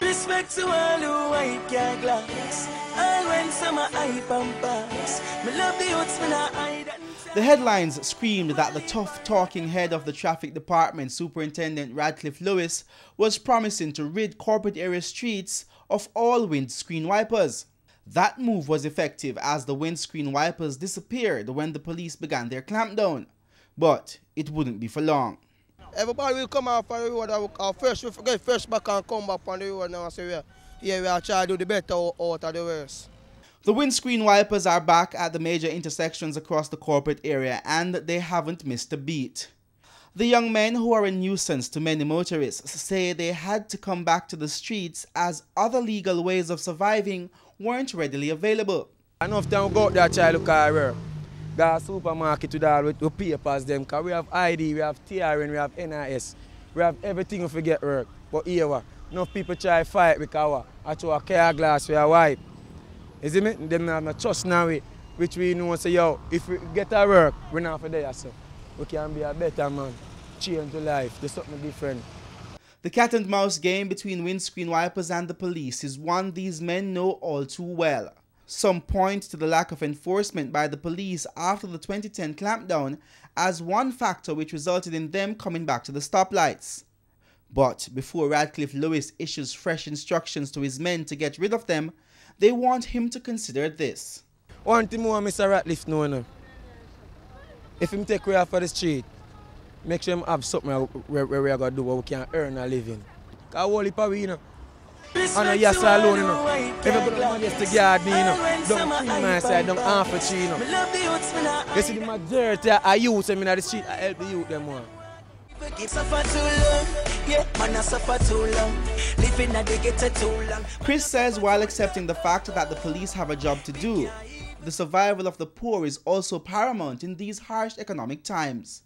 Respect to all who white car glass. All when summer hype and pass. Me love the youths, me not hide. The headlines screamed that the tough-talking head of the traffic department, Superintendent Radcliffe Lewis, was promising to rid corporate area streets of all windscreen wipers. That move was effective as the windscreen wipers disappeared when the police began their clampdown. But it wouldn't be for long. Everybody will come out for the road. We forget fresh back and come back on the road now and say, yeah, we are trying to do the better out of the worst. The windscreen wipers are back at the major intersections across the corporate area, and they haven't missed a beat. The young men, who are a nuisance to many motorists, say they had to come back to the streets as other legal ways of surviving weren't readily available. Enough time we go out there try to look at work. Go to supermarket with all with papers them, because we have ID, we have TRN, we have NIS, we have everything we forget work. But here, enough people try to fight because I throw a car glass with a wipe. You see me? Them have no trust now, which we know say, yo, if we get our work, we're not for there, so we can be a better man, change the life, do something different. The cat and mouse game between windscreen wipers and the police is one these men know all too well. Some point to the lack of enforcement by the police after the 2010 clampdown as one factor which resulted in them coming back to the stoplights. But before Radcliffe Lewis issues fresh instructions to his men to get rid of them, they want him to consider this. One thing more Mr. Radcliffe know. If him take way off for the street, make sure him have something where we are going to do where we can earn a living. Because all the power, you know. And a yes alone, you know. Everybody wants to guard me, you know. Don't keep my side, don't offer tree, you know. You see the majority of youth in the street, I help the youth them more. Chris says while accepting the fact that the police have a job to do, the survival of the poor is also paramount in these harsh economic times.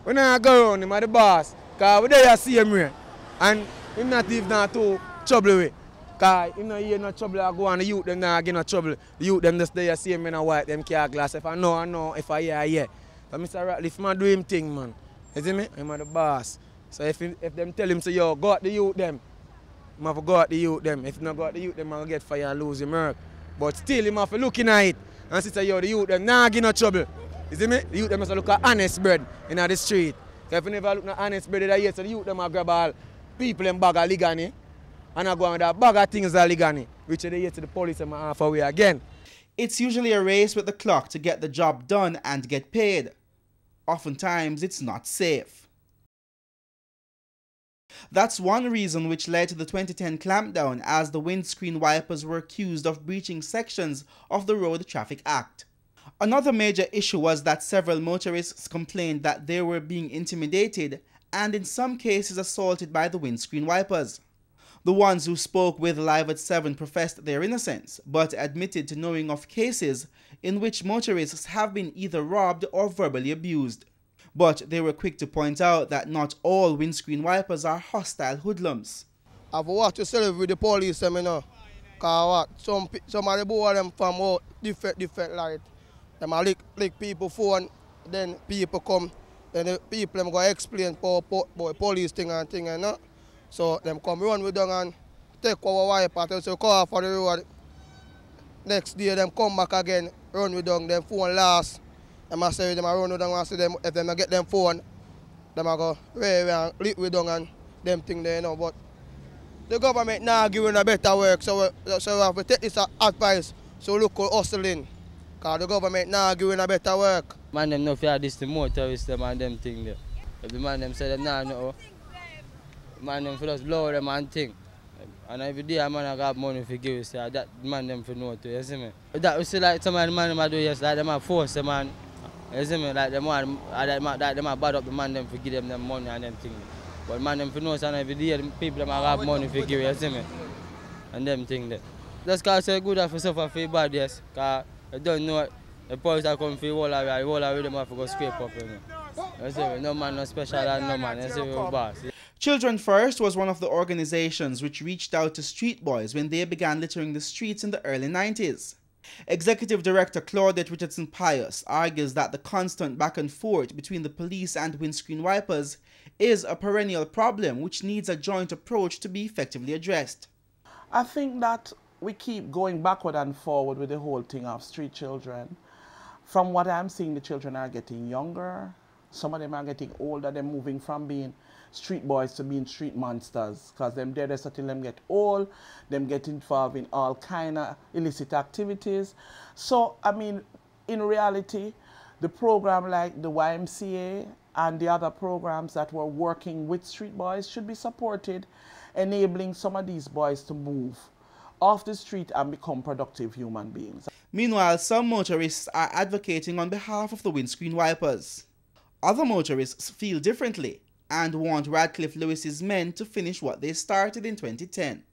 When I go around him at the boss, because we there see him here, and him not even not too trouble with. Because him not hear no trouble, I go on the youth them not get no trouble. The youth them just there see him in a white them car glass. If I know, if I hear, I hear. But Mr. Radcliffe man do him thing, man. You see me? I'm the boss. So if them tell him, say, yo, go at the youth them, I'm have to go at the youth them. If you not go at the youth them, I'm going to get fired and lose him work. But still, him have to look in at it and say, yo, the youth them nah give no trouble. You see me? The youth them must look at honest bread in the street. Because if you never look at honest bread, so the youth them will grab all people in bag of Liguanea and I go on with that bag of things of Liguanea, which they hear to the police and half away again. It's usually a race with the clock to get the job done and get paid. Oftentimes, it's not safe. That's one reason which led to the 2010 clampdown, as the windscreen wipers were accused of breaching sections of the Road Traffic Act. Another major issue was that several motorists complained that they were being intimidated and in some cases assaulted by the windscreen wipers. The ones who spoke with Live at 7 professed their innocence, but admitted to knowing of cases in which motorists have been either robbed or verbally abused. But they were quick to point out that not all windscreen wipers are hostile hoodlums. I've watched yourself with the police, you know. Because some of the boy them from out different light. Them a lick people phone, then people come, then the people them go explain for police thing and thing, you know. So them come run with them and take our wiper and say call for the road. Next day them come back again, run with them phone last. Them a say them a run with them and say them if them get them phone, them a go way and lick with them and them thing there, you know. But the government now giving a better work, so we have to take this advice. So look at hustling, because the government now giving a better work. Man them know for this the motorists them and them thing there. If the man them say them nah no. Man them for just blow them and thing. And every day a man I got money for give you, so that man them for know too, you see me? That we see like some of the man them do yes, like them a force them man. You see me? Like them one that them a bad up the man them for give them money and them thing. But man them for know so every day the people them have money for give you see me? And them thing there. Just cause it's good for suffer for bad, yes. Cause you don't know the police that come for the whole away them have to go scrape up, you know. You see me? No man no special and no man, you see me boss. Children First was one of the organizations which reached out to street boys when they began littering the streets in the early 90s. Executive Director Claudette Richardson Pious argues that the constant back and forth between the police and windscreen wipers is a perennial problem which needs a joint approach to be effectively addressed. I think that we keep going backward and forward with the whole thing of street children. From what I'm seeing, the children are getting younger. Some of them are getting older. They're moving from being street boys to being street monsters, because them there until them get old, them get involved in all kind of illicit activities. So, I mean, in reality, the program like the YMCA and the other programs that were working with street boys should be supported, enabling some of these boys to move off the street and become productive human beings. Meanwhile, some motorists are advocating on behalf of the windscreen wipers. Other motorists feel differently and want Radcliffe Lewis's men to finish what they started in 2010.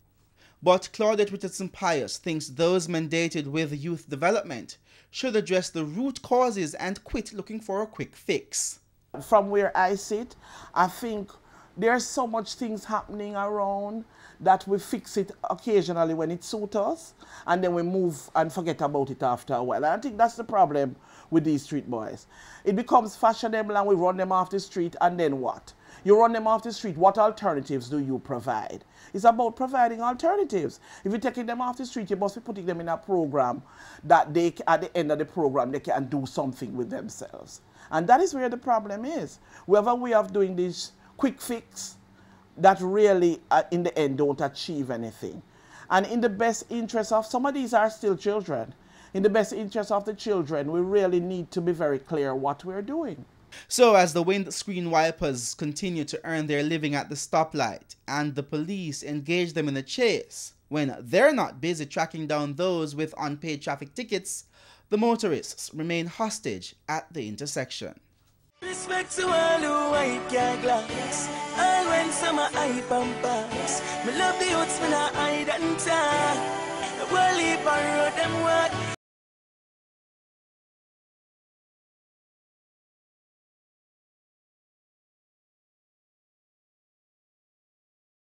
But Claudette Richardson Pious thinks those mandated with youth development should address the root causes and quit looking for a quick fix. From where I sit, I think there's so much things happening around that we fix it occasionally when it suits us, and then we move and forget about it after a while. And I think that's the problem with these street boys. It becomes fashionable and we run them off the street, and then what? You run them off the street, what alternatives do you provide? It's about providing alternatives. If you're taking them off the street, you must be putting them in a program that they, at the end of the program, they can do something with themselves. And that is where the problem is. We have a way of doing this quick fix that really, in the end, don't achieve anything. And in the best interest of, some of these are still children. In the best interest of the children, we really need to be very clear what we're doing. So as the windscreen wipers continue to earn their living at the stoplight and the police engage them in a chase, when they're not busy tracking down those with unpaid traffic tickets, the motorists remain hostage at the intersection. Respect to all who white car glass, all when summer hype and pass. Me love the youths, me not hide and talk. The world leap and road them walk.